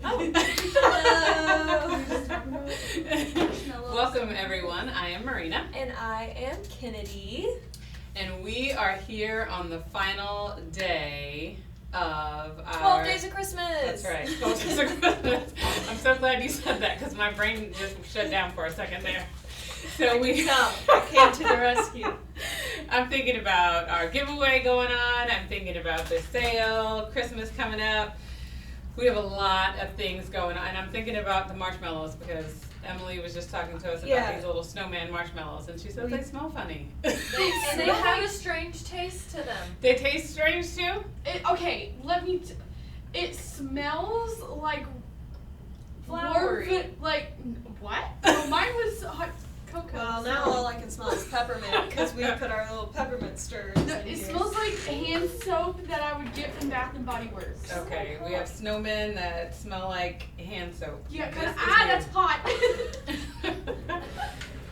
Hello. Welcome everyone. I am Marina. And I am Kennedy. And we are here on the final day of our... 12 Days of Christmas! That's right, 12 Days of Christmas. I'm so glad you said that because my brain just shut down for a second there. So I came to the rescue. I'm thinking about our giveaway going on. I'm thinking about the sale, Christmas coming up. We have a lot of things going on. And I'm thinking about the marshmallows because Emily was just talking to us about these little snowman marshmallows. And she said they smell funny. And they have a strange taste to them. They taste strange too? It smells like flowery. What? No, mine was hot cocoa. Well, now all I can smell is peppermint because we put our little peppermint stirs in It here. smells like hand soap that I would get from Bath and Body Works. Okay, we have snowmen that smell like hand soap. Yeah, that's hot.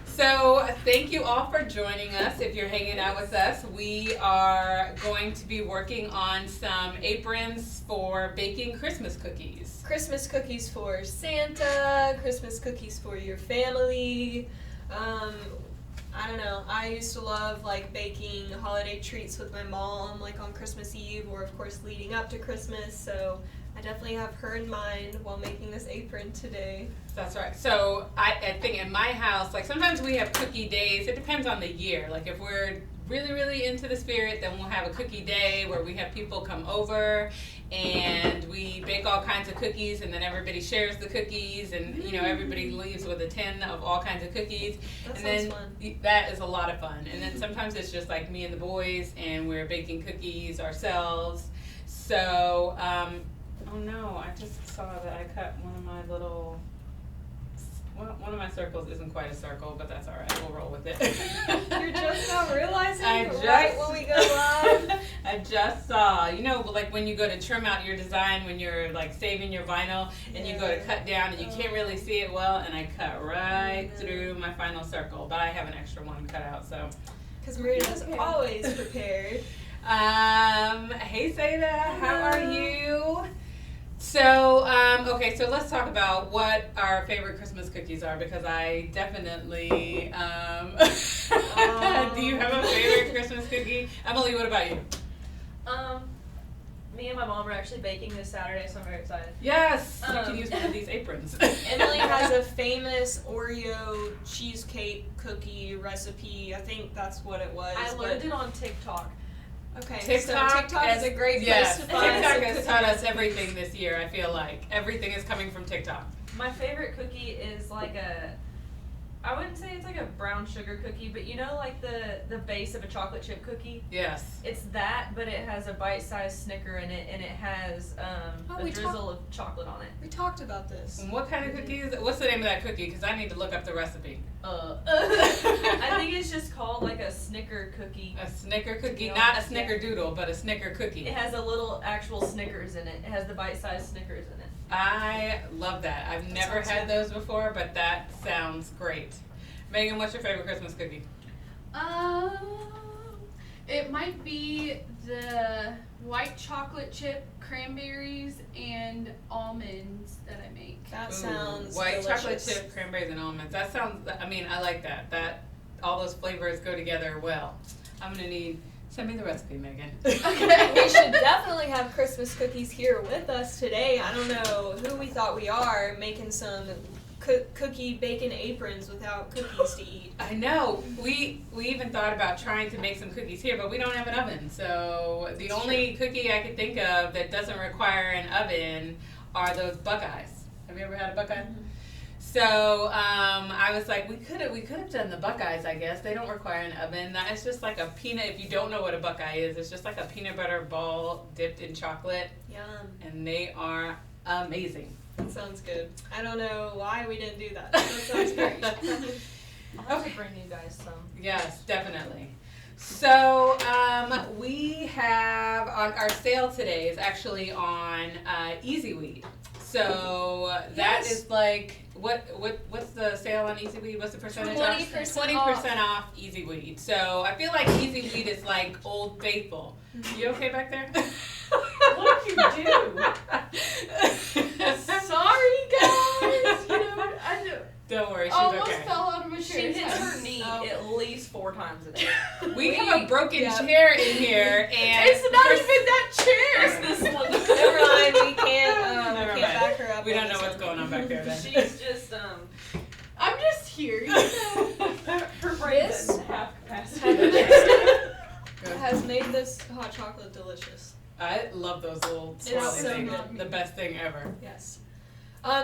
So, thank you all for joining us. If you're hanging out with us, we are going to be working on some aprons for baking Christmas cookies. Christmas cookies for Santa, Christmas cookies for your family. I don't know. I used to love baking holiday treats with my mom, on Christmas Eve or of course leading up to Christmas. So I definitely have her in mind while making this apron today. That's right. So I think in my house, sometimes we have cookie days. It depends on the year. If we're really, really into the spirit, then we'll have a cookie day where we have people come over and we bake all kinds of cookies and then everybody shares the cookies and everybody leaves with a tin of all kinds of cookies. That and sounds then fun. That is a lot of fun. And then sometimes it's just me and the boys and we're baking cookies ourselves. So, oh no, I just saw that I cut one of my little... Well, one of my circles isn't quite a circle, but that's all right. We'll roll with it. You're just now realizing right when we go live? I just saw, when you go to trim out your design when you're saving your vinyl and you go to cut down and you can't really see it well, and I cut right through my final circle, but I have an extra one cut out, so. Because Marina's always prepared. Hey Seda, how are you? So, okay, so let's talk about what our favorite Christmas cookies are because I definitely, do you have a favorite Christmas cookie? Emily, what about you? Me and my mom are actually baking this Saturday, so I'm very excited. Yes, you can use one of these aprons. Emily has a famous Oreo cheesecake cookie recipe. I think that's what it was. I learned it on TikTok. Okay, TikTok is a great place to find TikTok has taught us everything this year, I feel like. Everything is coming from TikTok. My favorite cookie is I wouldn't say it's a brown sugar cookie, but the base of a chocolate chip cookie? Yes. It's that, but it has a bite-sized Snicker in it, and it has a drizzle of chocolate on it. We talked about this. And what kind of cookie is it? What's the name of that cookie? Because I need to look up the recipe. I think it's just called a Snicker cookie. A Snicker cookie? Not a Snickerdoodle, but a Snicker cookie. It has a little actual Snickers in it. It has the bite-sized Snickers in it. I love that. I've never had those before, but that sounds great. Megan, what's your favorite Christmas cookie? It might be the white chocolate chip cranberries and almonds that I make. That sounds white delicious. Chocolate chip, cranberries, and almonds. That sounds, I like that. That all those flavors go together well. I'm going to send me the recipe, Megan. Okay, we should definitely have Christmas cookies here with us today. I don't know who we thought we are making some cookie bacon aprons without cookies to eat. I know. We even thought about trying to make some cookies here, but we don't have an oven. So the only cookie I could think of that doesn't require an oven are those Buckeyes. Have you ever had a Buckeye? Mm-hmm. So I was like, we could have done the Buckeyes, I guess. They don't require an oven. It's just like a peanut. If you don't know what a Buckeye is, it's just like a peanut butter ball dipped in chocolate. Yum. And they are amazing. That sounds good. I don't know why we didn't do that. That sounds great. I'll have to bring you guys some. Yes, definitely. So we have our sale today is actually on Easy Weed. So that is what's the sale on Easy Weed? What's the percentage off? 20% off Easy Weed. So I feel like Easy Weed is like Old Faithful. You okay back there? What did you do? Sorry. 4 times a day. We have a broken chair in here, and It's not even that chair. It's this one. Never mind, we can't Never can't mind. back her up. We on don't know this what's one. going on back there then. She's just I'm just here, you know. her brain's This at half capacity. Has made this hot chocolate delicious. I love those little It's swirly so things. good. The best thing ever. Yes.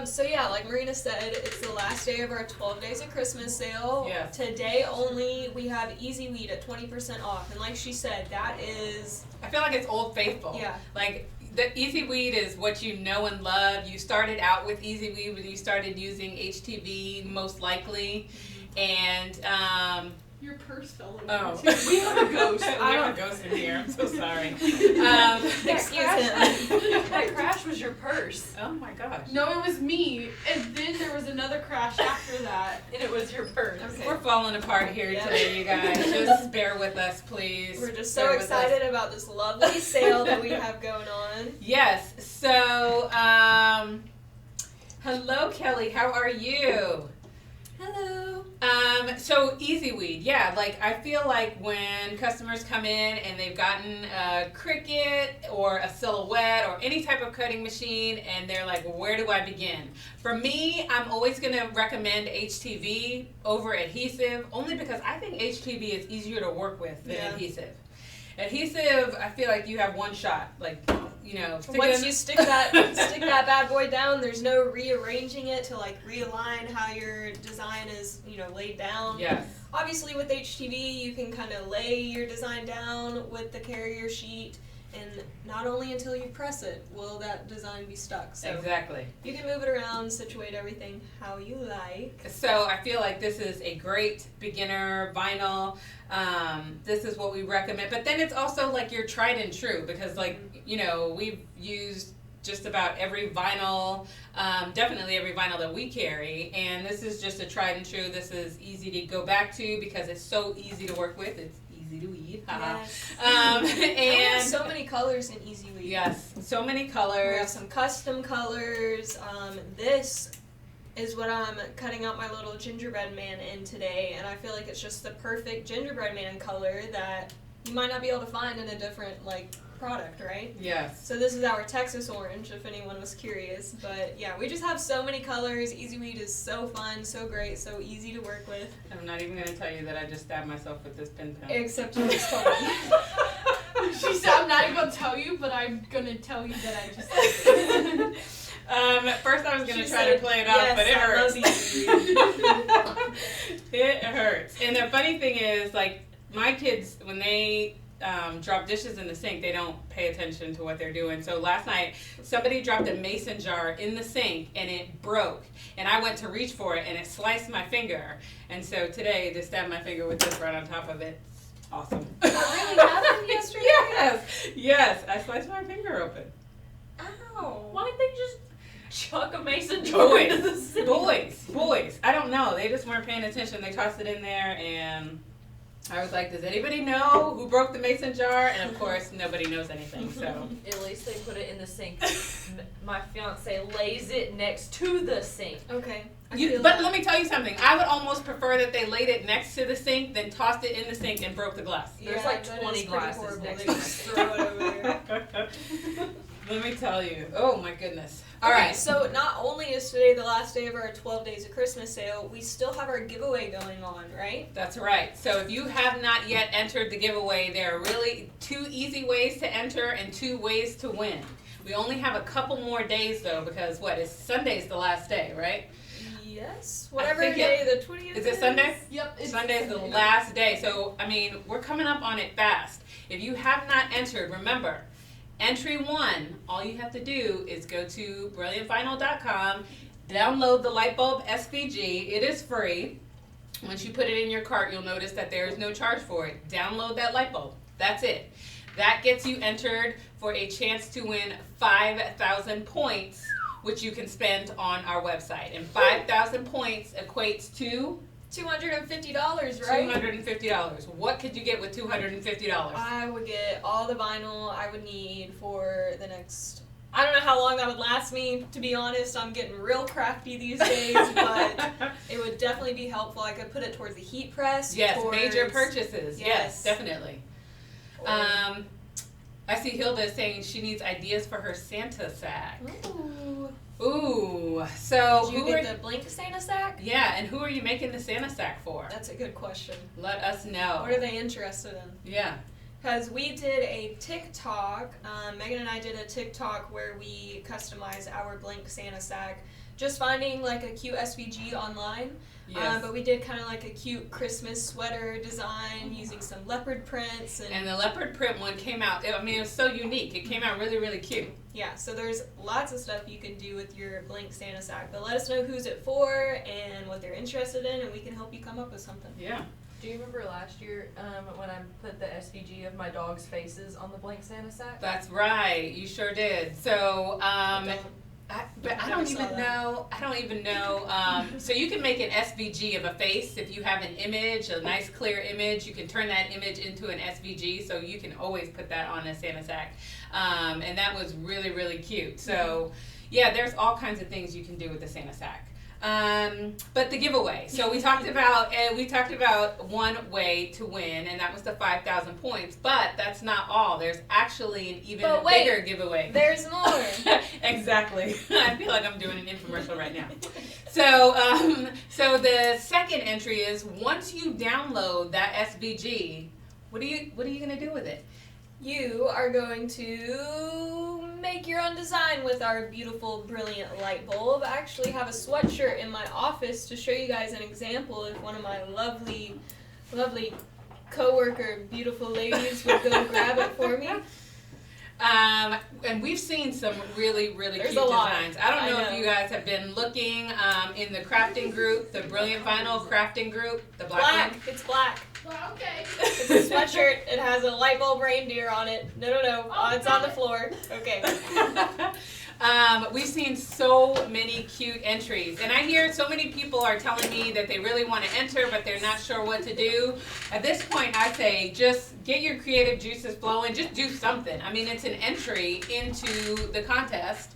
So yeah, like Marina said, it's the last day of our 12 Days of Christmas sale. Yes. Today only we have Easy Weed at 20% off, and like she said, that is I feel like it's Old Faithful. yeah. Like, the Easy Weed is what you know and love. You started out with Easy Weed when you started using HTV, most likely. And, Your purse fell over. oh. too. We have a ghost. We have a ghost in here. I'm so sorry. Excuse him. That crash was your purse. Oh my gosh. No, it was me. And then there was another crash after that. And it was your purse. Okay. We're falling apart here Yeah. today, you guys. Just bear with us, please. We're just so Bear with us. excited about this lovely sale that we have going on. Yes. So, hello, Kelly. How are you? Hello. So Easy Weed, yeah. Like, I feel like when customers come in and they've gotten a Cricut or a Silhouette or any type of cutting machine, and they're like, where do I begin? For me, I'm always gonna recommend HTV over adhesive, only because I think HTV is easier to work with than Yeah. adhesive. Adhesive, I feel like you have one shot, like, you know. stick it Once in- you stick that bad boy down, there's no rearranging it to like realign how your design is, you know, laid down. Yes. Obviously with HTV you can kind of lay your design down with the carrier sheet, and not only until you press it will that design be stuck. So Exactly. you can move it around, situate everything how you like. So I feel like this is a great beginner vinyl. This is what we recommend. But then it's also like your tried and true, because like, you know, we've used just about every vinyl, definitely every vinyl that we carry. And this is just a tried and true. This is easy to go back to because it's so easy to work with. It's easy to eat. Yes. And have so many colors in Easy Weed. yes, so many We have colors. some custom colors. This is what I'm cutting out my little gingerbread man in today, and I feel like it's just the perfect gingerbread man color that you might not be able to find in a different like product, right? Yes. So this is our Texas orange, if anyone was curious. But yeah, we just have so many colors. Easy Weed is so fun, so great, so easy to work with. I'm not even going to tell you that I just stabbed myself with this pin pen. Except you just told me. She said, I'm not even going to tell you, but I'm going to tell you that I just did it. At first I was going to She try said, to play it off, "Yes, but it I hurts. love Easy Weed." It hurts. And the funny thing is, like, my kids, when they drop dishes in the sink, they don't pay attention to what they're doing. So last night, somebody dropped a mason jar in the sink, and it broke. And I went to reach for it, and it sliced my finger. And so today, they stabbed my finger with this right on top of it. Awesome. That really happened yesterday? Yes, I sliced my finger open. Ow. Why didn't they just chuck a mason jar into the sink? Boys. I don't know. They just weren't paying attention. They tossed it in there, and I was like, does anybody know who broke the mason jar? And of course, nobody knows anything, so. At least they put it in the sink. My fiance lays it next to the sink. Okay. I You, feel but that. let me tell you something. I would almost prefer that they laid it next to the sink than tossed it in the sink and broke the glass. There's like that 20 is pretty glasses horrible. next They to just it. throw it over there. Let me tell you. Oh my goodness. All Okay, right. so not only is today the last day of our 12 Days of Christmas sale, we still have our giveaway going on, right? That's right. So if you have not yet entered the giveaway, there are really 2 easy ways to enter and 2 ways to win. We only have a couple more days though, because Sunday's the last day, right? Yes. Whatever think day the 20th Is it Sunday? Yep. It's Sunday's the last day. So, I mean, we're coming up on it fast. If you have not entered, remember, entry 1, all you have to do is go to brilliantvinyl.com, download the Lightbulb SVG. It is free. Once you put it in your cart, you'll notice that there is no charge for it. Download that light bulb. That's it. That gets you entered for a chance to win 5,000 points, which you can spend on our website. And 5,000 points equates to $250, right? $250. What could you get with $250? I would get all the vinyl I would need for the next I don't know how long that would last me, to be honest. I'm getting real crafty these days, but it would definitely be helpful. I could put it towards the heat press. Yes, towards, major purchases. Yes, Yes. definitely. I see Hilda saying she needs ideas for her Santa sack. Ooh. Ooh, so Did you who are get the Blink Santa sack? yeah, and who are you making the Santa sack for? That's a good question. Let us know. What are they interested in? Yeah. Because we did a TikTok, Megan and I did a TikTok where we customized our Blink Santa sack, just finding like a cute SVG online. Yes. But we did kind of like a cute Christmas sweater design using some leopard prints. And the leopard print one came out, I mean, it was so unique. It came out really, really cute. Yeah, so there's lots of stuff you can do with your Blink Santa sack. But let us know who's it for and what they're interested in, and we can help you come up with something. Yeah. Do you remember last year when I put the SVG of my dog's faces on the Blank Santa sack? That's right. You sure did. So, but I don't even know. So you can make an SVG of a face if you have an image, a nice clear image. You can turn that image into an SVG, so you can always put that on a Santa sack. And that was really, really cute. So, yeah, there's all kinds of things you can do with the Santa sack. But the giveaway. So we talked about one way to win, and that was the 5,000 points. But that's not all. There's actually an even bigger giveaway. There's more. Exactly. I feel like I'm doing an infomercial right now. So, so the second entry is once you download that SVG, what are you gonna do with it? You are going to make your own design with our beautiful, brilliant light bulb. I actually have a sweatshirt in my office to show you guys an example if one of my lovely, lovely co-worker, beautiful ladies would go grab it for me. And we've seen some really, really There's cute a lot. designs. I don't know I if know. you guys have been looking in the crafting group, the Brilliant Vinyl crafting group, the black Black. one. It's black. Well, okay. It's a sweatshirt. It has a light bulb reindeer on it. No. Oh, It's on the floor. Okay. We've seen so many cute entries, and I hear so many people are telling me that they really want to enter, but they're not sure what to do. At this point, I say just get your creative juices flowing. Just do something. I mean, it's an entry into the contest.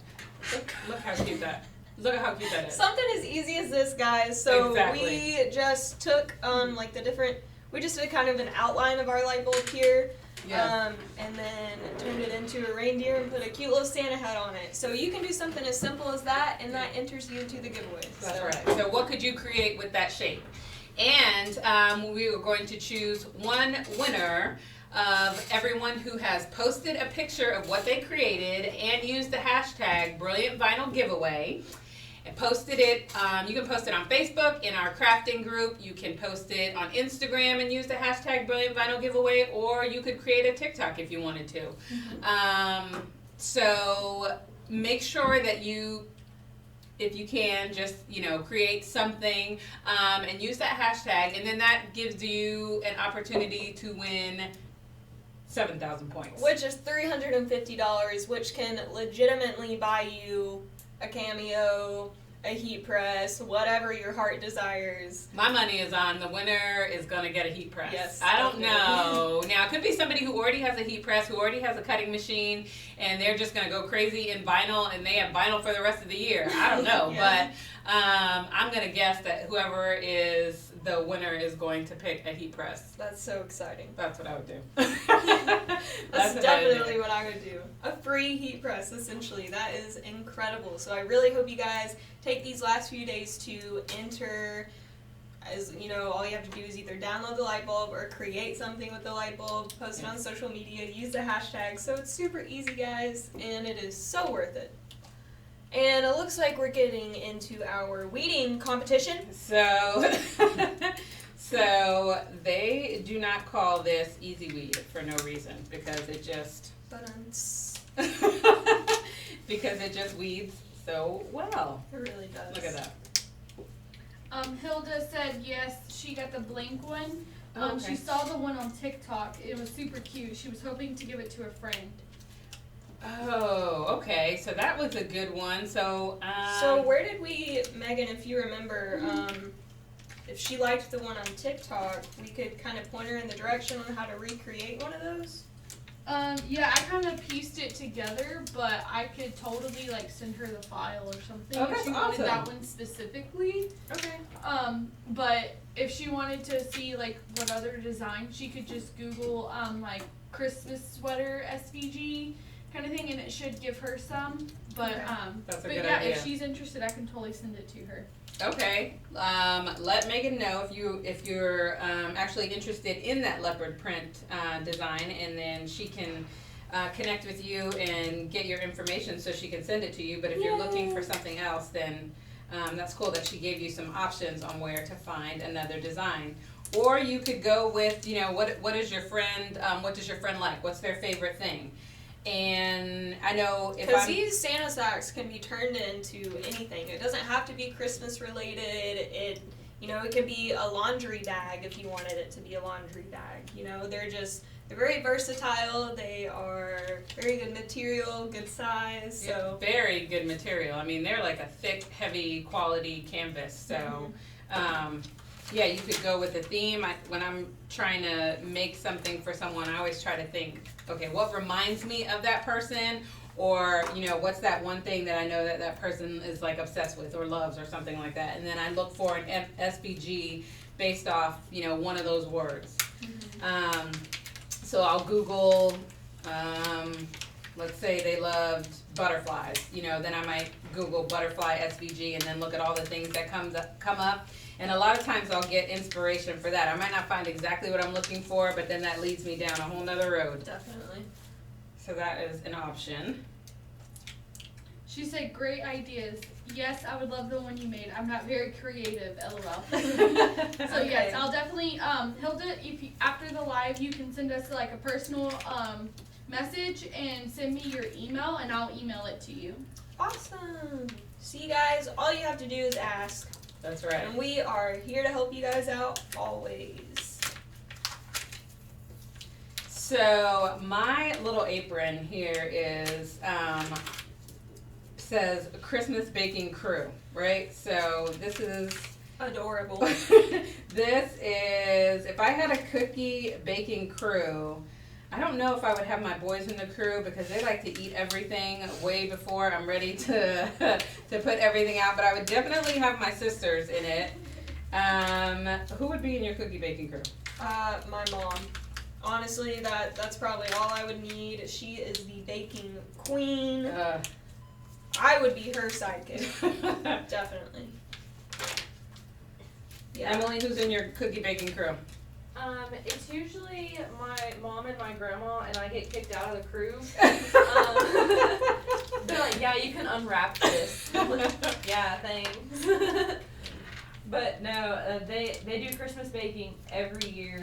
Look how cute that. Look at how cute that is. Something as easy as this, guys. So Exactly. we just took like the different. We just did kind of an outline of our light bulb here. Yeah. And then turned it into a reindeer and put a cute little Santa hat on it. So you can do something as simple as that, and that enters you into the giveaway. That's So. right. So what could you create with that shape? And we are going to choose one winner of everyone who has posted a picture of what they created and used the hashtag Brilliant Vinyl Giveaway. And posted it, you can post it on Facebook in our crafting group. You can post it on Instagram and use the hashtag Brilliant Vinyl Giveaway, or you could create a TikTok if you wanted to. So make sure that you, if you can, just, create something and use that hashtag, and then that gives you an opportunity to win 7,000 points. Which is $350, which can legitimately buy you a cameo, a heat press, whatever your heart desires. My money is on the winner is going to get a heat press. Yes, I don't definitely. know. Now, it could be somebody who already has a heat press, who already has a cutting machine, and they're just going to go crazy in vinyl, and they have vinyl for the rest of the year. I don't know. Yeah. But I'm going to guess that whoever is the winner is going to pick a heat press. That's so exciting. That's what I would do. That's what I would do. definitely what I would do. A free heat press, essentially. That is incredible. So I really hope you guys take these last few days to enter. As you know, all you have to do is either download the light bulb or create something with the light bulb, post it on social media, use the hashtag. So it's super easy, guys, and it is so worth it. And it looks like we're getting into our weeding competition. So, so they do not call this easy weed for no reason, because it just because it just weeds so well. It really does. Look at that. Hilda said yes, she got the Blink one. Oh, okay. She saw the one on TikTok. It was super cute. She was hoping to give it to a friend. Oh, okay. So that was a good one. So, So where did we, Megan, if you remember, if she liked the one on TikTok, we could kind of point her in the direction on how to recreate one of those? Yeah, I kind of pieced it together, but I could totally like send her the file or something Oh, if that's she wanted awesome. that one specifically. Okay. But if she wanted to see like what other designs, she could just Google like Christmas sweater SVG kind of thing, and it should give her some. But Okay. That's a but good yeah, idea. if she's interested, I can totally send it to her. Okay. Let Megan know if you're actually interested in that leopard print design, and then she can connect with you and get your information so she can send it to you. But if you're looking for something else, then that's cool that she gave you some options on where to find another design. Or you could go with, what is your friend? What does your friend like? What's their favorite thing? And I know if Because I'm these Santa socks can be turned into anything. It doesn't have to be Christmas related. It can be a laundry bag if you wanted it to be a laundry bag. They're very versatile. They are very good material, good size. So very good material. I mean, they're like a thick, heavy quality canvas. So, yeah, you could go with a theme. When I'm trying to make something for someone, I always try to think, okay, what reminds me of that person? Or, what's that one thing that I know that person is like obsessed with or loves or something like that. And then I look for an SVG based off, one of those words. So I'll Google, let's say they loved butterflies, then I might Google butterfly SVG and then look at all the things that come up. And a lot of times I'll get inspiration for that. I might not find exactly what I'm looking for, but then that leads me down a whole nother road. definitely. So that is an option. She said, "Great ideas. Yes, I would love the one you made. I'm not very creative, LOL." So Okay. yes, I'll definitely, Hilda, after the live, you can send us like a personal message and send me your email, and I'll email it to you. Awesome. See, guys, all you have to do is ask. That's right. And we are here to help you guys out always. So my little apron here is says Christmas baking crew, right? So this is Adorable. this is, if I had a cookie baking crew, I don't know if I would have my boys in the crew because they like to eat everything way before I'm ready to to put everything out, but I would definitely have my sisters in it. Who would be in your cookie baking crew? My mom. Honestly, that's probably all I would need. She is the baking queen. I would be her sidekick. Definitely. Yeah. Emily, who's in your cookie baking crew? It's usually my mom and my grandma, and I get kicked out of the crew. They're like, yeah, you can unwrap this. Yeah, thanks. But no, they do Christmas baking every year,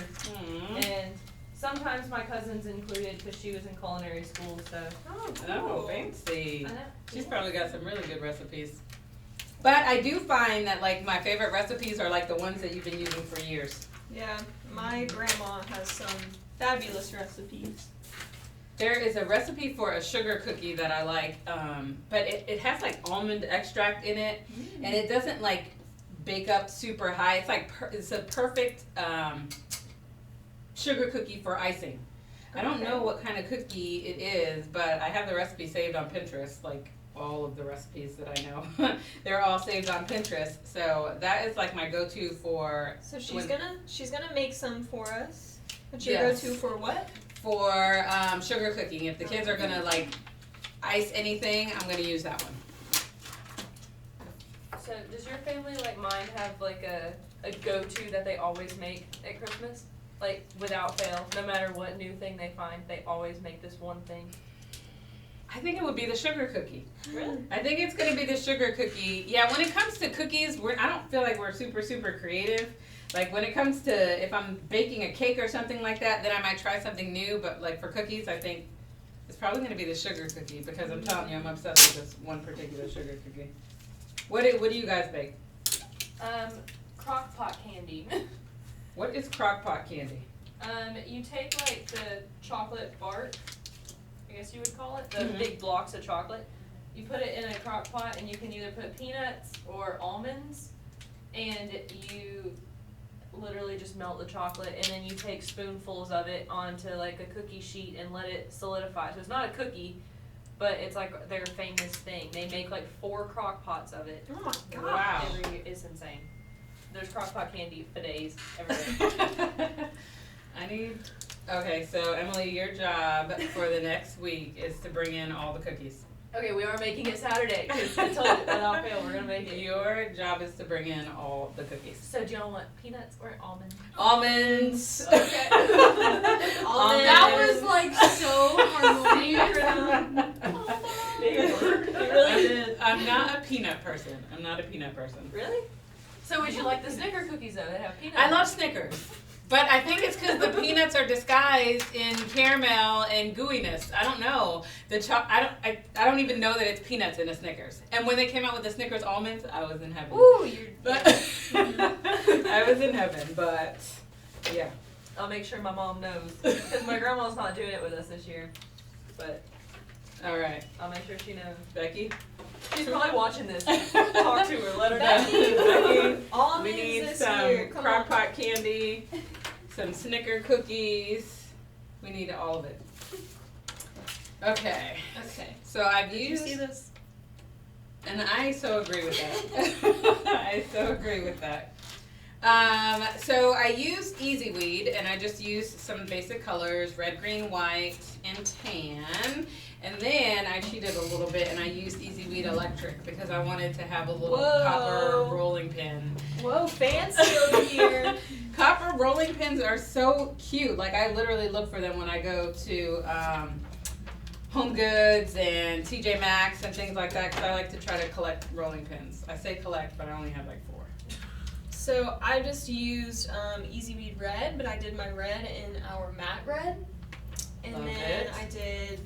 and sometimes my cousin's included because she was in culinary school. So Oh, fancy. I know. She's probably got some really good recipes. But I do find that like my favorite recipes are like the ones that you've been using for years. Yeah, my grandma has some fabulous recipes. There is a recipe for a sugar cookie that I like, but it has like almond extract in it, and it doesn't like bake up super high. It's like it's a perfect sugar cookie for icing. I don't know what kind of cookie it is, but I have the recipe saved on Pinterest, like all of the recipes that I know. They're all saved on Pinterest, so that is like my go-to for. So she's gonna make some for us. What's your Yes. go-to for what? For sugar cooking. If the kids are gonna like ice anything, I'm gonna use that one. So does your family like mine have like a go-to that they always make at Christmas? Like without fail, no matter what new thing they find, they always make this one thing. I think it would be the sugar cookie. Really? I think it's gonna be the sugar cookie. Yeah, when it comes to cookies, I don't feel like we're super creative. Like when it comes to if I'm baking a cake or something like that, then I might try something new. But like for cookies, I think it's probably gonna be the sugar cookie because I'm telling you, I'm obsessed with this one particular sugar cookie. What do you guys bake? Crock pot candy. What is crock pot candy? You take like the chocolate bark, I guess you would call it, the big blocks of chocolate. You put it in a crock pot and you can either put peanuts or almonds, and you literally just melt the chocolate, and then you take spoonfuls of it onto like a cookie sheet and let it solidify. So it's not a cookie, but it's like their famous thing. They make like 4 crock pots of it. Oh my god. Wow. Every year. It's insane. There's crock pot candy for days everywhere. Okay, so Emily, your job for the next week is to bring in all the cookies. Okay, we are making it Saturday because I told you without fail we're gonna make it. Your job is to bring in all the cookies. So do y'all want peanuts or almonds? Almonds. Okay. Almonds. That was like so harmonious. It really did. I'm not a peanut person. Really? So would you like the Snicker cookies though that have peanuts? I love Snickers. But I think it's because the peanuts are disguised in caramel and gooiness. I don't know. I don't even know that it's peanuts in a Snickers. And when they came out with the Snickers almonds, I was in heaven. Ooh, you're. But I was in heaven, but yeah. I'll make sure my mom knows because my grandma's not doing it with us this year. But All right, I'll make sure she knows. Becky. She's probably watching this. Talk to her. Let her Becky, know. We almonds need this some year. Come on. crock pot candy, some Snicker cookies. We need all of it. Okay. Okay. So I've Did you used, see this? and I so agree with that. So I used Easy Weed, and I just used some basic colors, red, green, white, and tan. And then I cheated a little bit, and I used Easy Weed Electric because I wanted to have a little Whoa. copper rolling pin. Whoa, fancy over here. Copper rolling pins are so cute. Like, I literally look for them when I go to Home Goods and TJ Maxx and things like that, because I like to try to collect rolling pins. I say collect, but I only have like 4. So I just used Easy Weed Red, but I did my red in our matte red. And Love then it. I did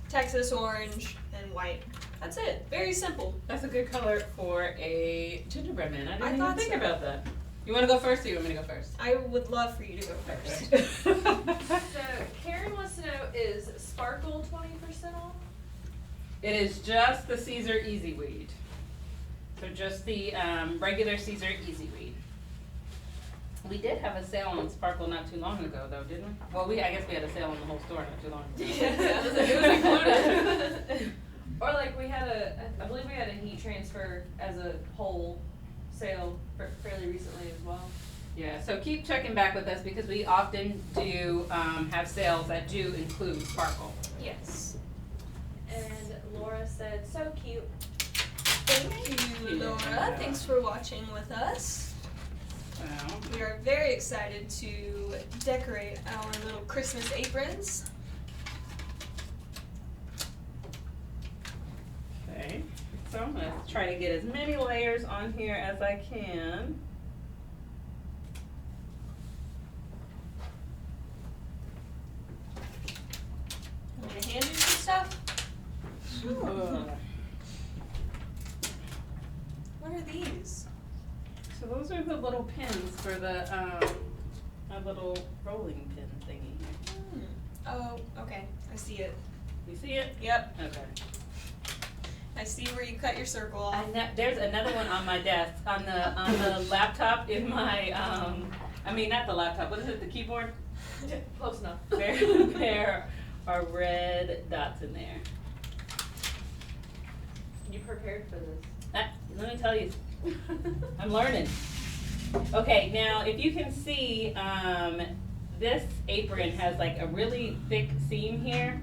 Texas Orange and white. That's it. Very simple. That's a good color for a gingerbread man. I didn't I even thought think so. about that. You want to go first, or you want me to go first? I would love for you to go first. So Karen wants to know, is Sparkle 20% off? It is just the Caesar Easy Weed. So just the regular Caesar Easy Weed. We did have a sale on Sparkle not too long ago, though, didn't we? Well, I guess we had a sale on the whole store not too long ago. Yeah, it was included. Or like I believe we had a heat transfer as a whole sale fairly recently as well. Yeah, so keep checking back with us because we often do have sales that do include Sparkle. Yes. And Laura said, so cute. Thank you, Laura. Yeah. Thanks for watching with us. Well, We are very excited to decorate our little Christmas aprons. okay. So I'm going to try to get as many layers on here as I can. Want me to hand you some stuff? Sure. What are these? So those are the little pins for the my little rolling pin thingy. Oh, okay. I see it. You see it? Yep. Okay. I see where you cut your circle off. There's another one on my desk on the laptop in my I mean not the laptop. What is it? The keyboard. Close enough. There are red dots in there. You prepared for this. Let me tell you, I'm learning. Okay, now if you can see, this apron has like a really thick seam here.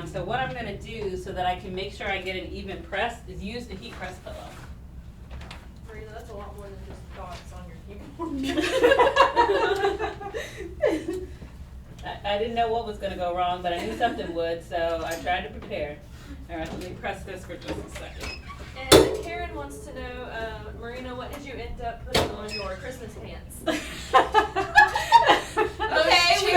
So what I'm gonna do so that I can make sure I get an even press is use the heat press pillow. Marina, that's a lot more than just dots on your keyboard. I didn't know what was gonna go wrong, but I knew something would, so I tried to prepare. All right, let me press this for just a second. And Karen wants to know, Marina, what did you end up putting on your Christmas pants? Okay, we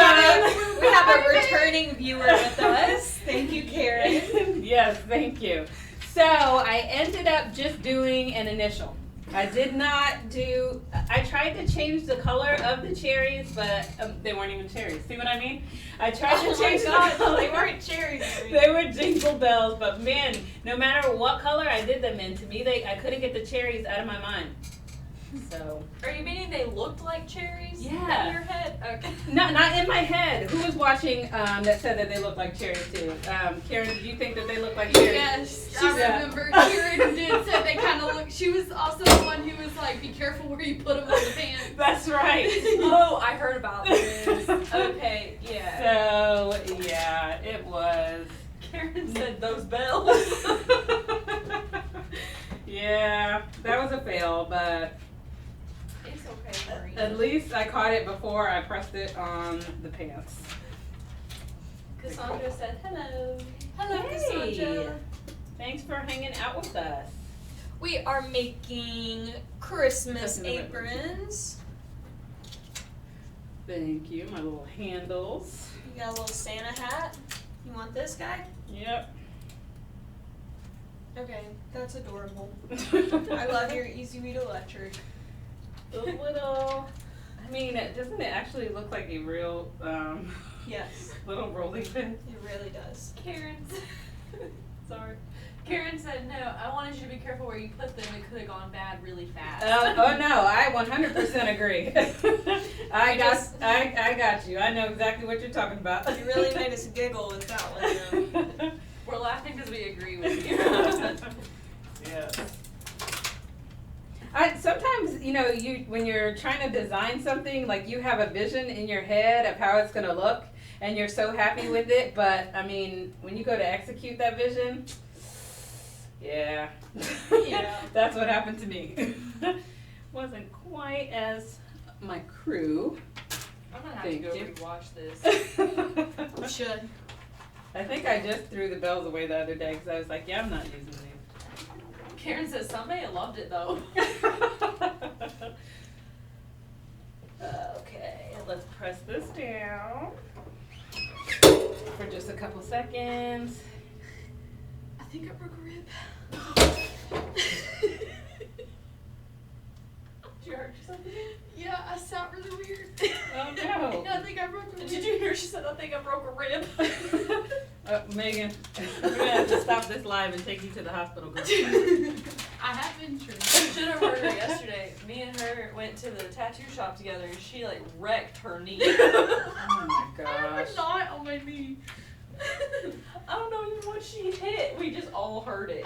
have a returning viewer with us. Thank you, Karen. Yes, thank you. So I ended up just doing an initial. I did not do, I tried to change the color of the cherries, but they weren't even cherries. See what I mean? I tried to change the color. They weren't cherries. They were jingle bells, but man, no matter what color I did them in, to me, I couldn't get the cherries out of my mind. So. Are you meaning they looked like cherries? Yeah. In your head? Okay. Not in my head. Who was watching that said that they look like cherries too? Karen, did you think that they look like cherries? Yes, I remember Karen did say they kind of look. She was also the one who was like, "Be careful where you put them on the pants." That's right. Oh, I heard about this. Okay, yeah. So yeah, it was. Karen said those bells. Yeah, that was a fail, but It's okay, Marie. at least I caught it before I pressed it on the pants. Cassandra said hello. Hello, Hey. Cassandra. Thanks for hanging out with us. We are making Christmas Custom aprons. Thank you, my little handles. You got a little Santa hat. You want this guy? Yep. Okay, that's adorable. I love your Easy Read Electric. The little, I mean, doesn't it actually look like a real Yes, little rolling pin? it really does. Karen sorry. Karen said no, I wanted you to be careful where you put them. It could have gone bad really fast. Oh no, I 100% agree. I got you. I know exactly what you're talking about. You really made us giggle with that one, though. We're laughing because we agree with you. Yeah. Sometimes, when you're trying to design something, like you have a vision in your head of how it's going to look, and you're so happy with it, but, I mean, when you go to execute that vision, yeah. Yeah. That's what happened to me. Wasn't quite as my crew. I'm going to have to go Thank you. rewatch this. You should. I think I just threw the bells away the other day because I was like, yeah, I'm not using these. Karen says somebody loved it though. Okay, let's press this down for just a couple seconds. I think I broke a rib. Did you hurt yourself? Yeah, I sound really weird. Oh no. I think I broke a rib. Did you hear she said I think I broke a rib? Megan, we're gonna have to stop this live and take you to the hospital, girl. I have insurance. You should have heard her yesterday. Me and her went to the tattoo shop together and she like wrecked her knee. Oh my I have gosh. a knot on my knee. I don't know even what she hit. We just all heard it.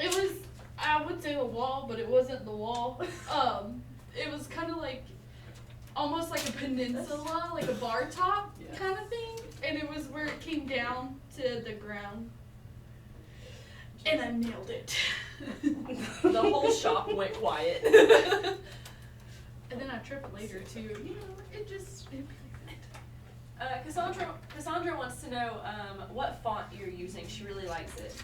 It was, I would say the wall, but it wasn't the wall. It was kind of like, almost like a peninsula, like a bar top Yeah. kind of thing. And it was where it came down to the ground. And I nailed it. The whole shop went quiet. And then I tripped later too. You know, it'd be like that. Cassandra wants to know what font you're using. She really likes it.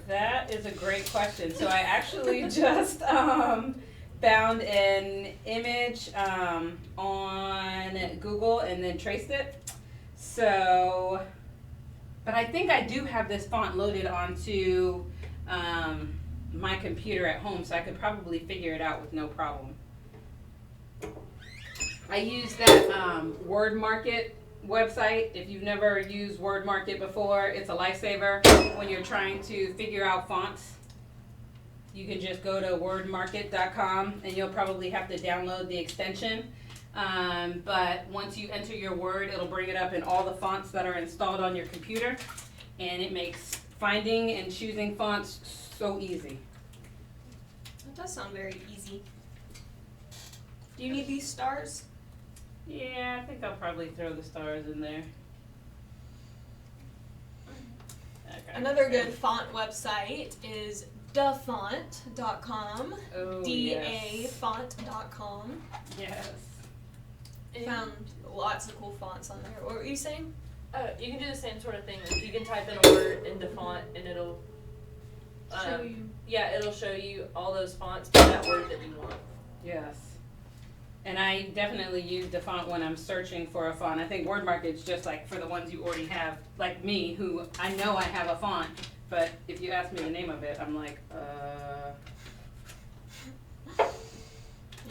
That is a great question. So I actually just found an image on Google and then traced it. So, but I think I do have this font loaded onto my computer at home, so I could probably figure it out with no problem. I use that Word Market website. If you've never used Word Market before, it's a lifesaver when you're trying to figure out fonts. You can just go to wordmarket.com and you'll probably have to download the extension. But once you enter your word, it'll bring it up in all the fonts that are installed on your computer, and it makes finding and choosing fonts so easy. That does sound very easy. Do you need these stars? Yeah, I think I'll probably throw the stars in there. Okay. Another good font website is dafont.com. Oh, DAfont.com. Yes. Found lots of cool fonts on there. What were you saying? You can do the same sort of thing. Like you can type in a word into font and it'll Show you. Yeah, it'll show you all those fonts for that word that you want. Yes. And I definitely use the font when I'm searching for a font. I think Word Market's just like for the ones you already have, like me, who I know I have a font, but if you ask me the name of it, I'm like,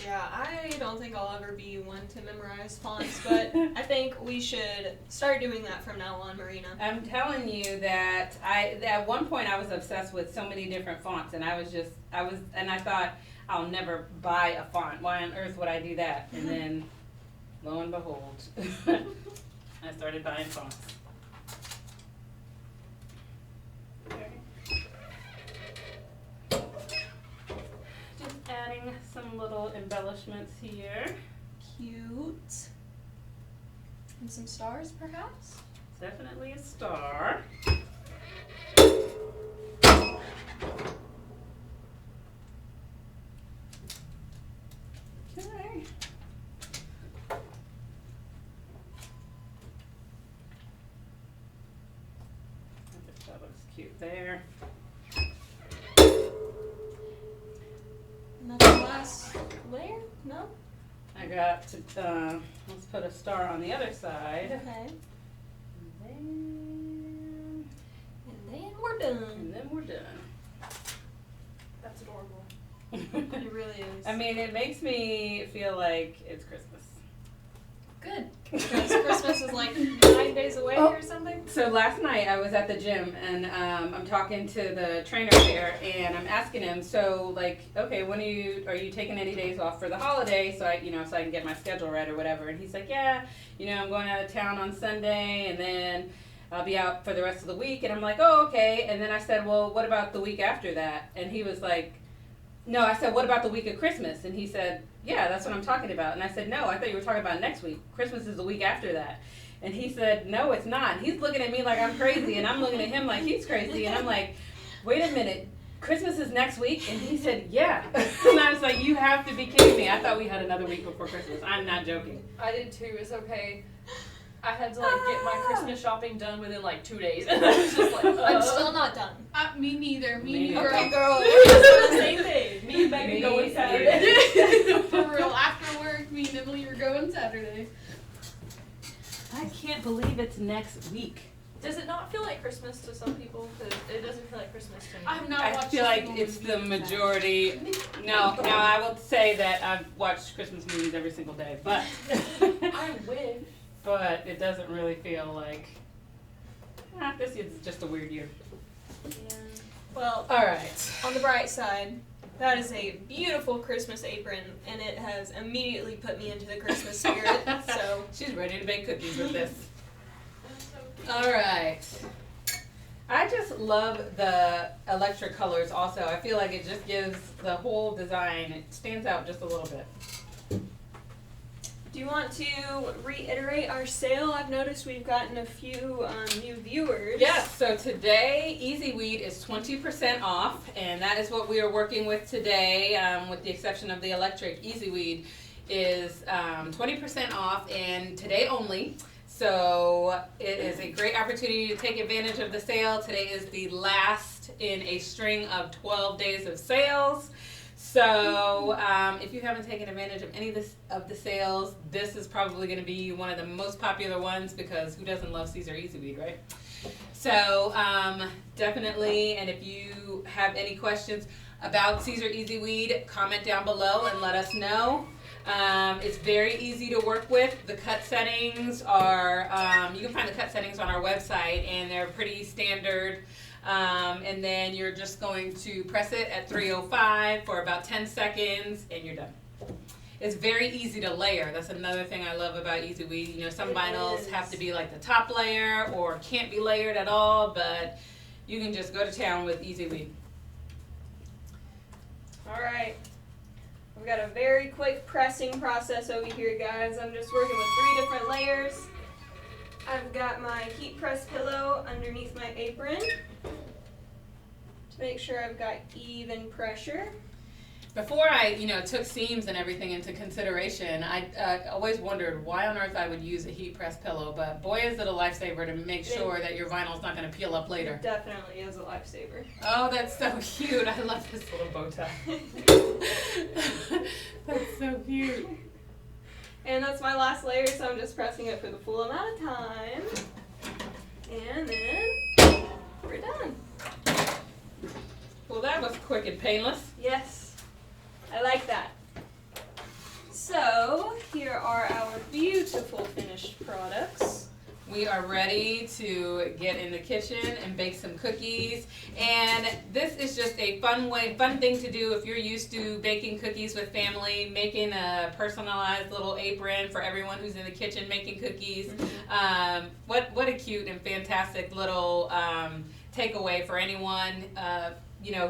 Yeah, I don't think I'll ever be one to memorize fonts, but I think we should start doing that from now on, Marina. I'm telling you that at one point I was obsessed with so many different fonts, and I thought I'll never buy a font. Why on earth would I do that? And then, lo and behold, I started buying fonts. Just adding some little embellishments here. Cute. And some stars, perhaps? Definitely a star. Okay. That looks cute there. And that's the last layer? No? I got to, let's put a star on the other side. Okay. And And then we're done. then we're done. That's adorable. It really is. I mean, it makes me feel like it's Christmas. Good. Because Christmas is like 9 days away or something. So last night I was at the gym and I'm talking to the trainer there and I'm asking him, so like, okay, when are you taking any days off for the holiday so I can get my schedule right or whatever? And he's like, yeah, I'm going out of town on Sunday and then I'll be out for the rest of the week. And I'm like, oh, okay. And then I said, well, what about the week after that? And he was like, no, I said, what about the week of Christmas? And he said, yeah, that's what I'm talking about. And I said, no, I thought you were talking about next week. Christmas is the week after that. And he said, no, it's not. And he's looking at me like I'm crazy, and I'm looking at him like he's crazy. And I'm like, wait a minute, Christmas is next week? And he said, yeah. And I was like, you have to be kidding me. I thought we had another week before Christmas. I'm not joking. I did too. It's okay. I had to get my Christmas shopping done within 2 days, and I was just like, I'm still not done. Me neither. Me girl. Okay, girl. We're just on the same page. Me and Megan Me going either. Saturday. For real, after work, me and Emily are going Saturday. I can't believe it's next week. Does it not feel like Christmas to some people? 'Cause it doesn't feel like Christmas to me. I've not I watched feel a like single it's movie the yet. majority. No, I will say that I've watched Christmas movies every single day, but I wish. but it doesn't really feel like this is just a weird year. Yeah. Well, All right. on the bright side, that is a beautiful Christmas apron, and it has immediately put me into the Christmas spirit. So She's ready to bake cookies with this. That's so cute. All right. I just love the electric colors also. I feel like it just gives the whole design, it stands out just a little bit. do you want to reiterate our sale? I've noticed we've gotten a few new viewers. Yes, so today Easy Weed is 20% off, and that is what we are working with today, with the exception of the electric. Easy Weed is 20% off, and today only. So it is a great opportunity to take advantage of the sale. Today is the last in a string of 12 days of sales. So if you haven't taken advantage of any of the sales, this is probably going to be one of the most popular ones because who doesn't love Caesar Easy Weed, right? So definitely, and if you have any questions about Caesar Easy Weed, comment down below and let us know. It's very easy to work with. The cut settings are, you can find the cut settings on our website, and they're pretty standard. And then you're just going to press it at 305 for about 10 seconds, and you're done. It's very easy to layer. That's another thing I love about Easy Weed. You know, some vinyls have to be like the top layer or can't be layered at all, but you can just go to town with Easy Weed. All right. We've got a very quick pressing process over here, guys. I'm just working with 3 different layers. I've got my heat press pillow underneath my apron to make sure I've got even pressure. Before I, took seams and everything into consideration, I always wondered why on earth I would use a heat press pillow, but boy is it a lifesaver to make sure that your vinyl's not going to peel up later. It definitely is a lifesaver. Oh, that's so cute. I love this little bow tie. That's so cute. And that's my last layer, so I'm just pressing it for the full amount of time. And then we're done. Well, that was quick and painless. Yes, I like that. So, here are our beautiful finished products. We are ready to get in the kitchen and bake some cookies. And this is just a fun thing to do if you're used to baking cookies with family, making a personalized little apron for everyone who's in the kitchen making cookies. What a cute and fantastic little takeaway for anyone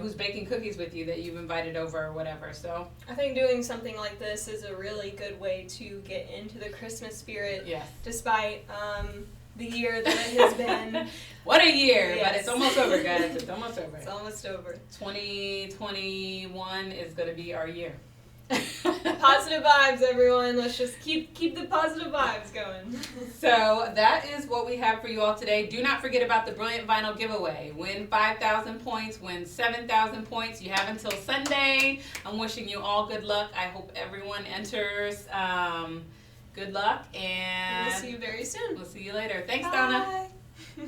who's baking cookies with you that you've invited over or whatever. So I think doing something like this is a really good way to get into the Christmas spirit. yes. Despite the year that it has been. What a year, Yes. but it's almost over, guys. It's almost over. It's almost over. 2021 is going to be our year. Positive vibes, everyone. Let's just keep the positive vibes going. So that is what we have for you all today. Do not forget about the Brilliant Vinyl giveaway. Win 5,000 points, win 7,000 points. You have until Sunday. I'm wishing you all good luck. I hope everyone enters. Good luck, and We'll see you very soon. we'll see you later. Thanks, Donna. Bye.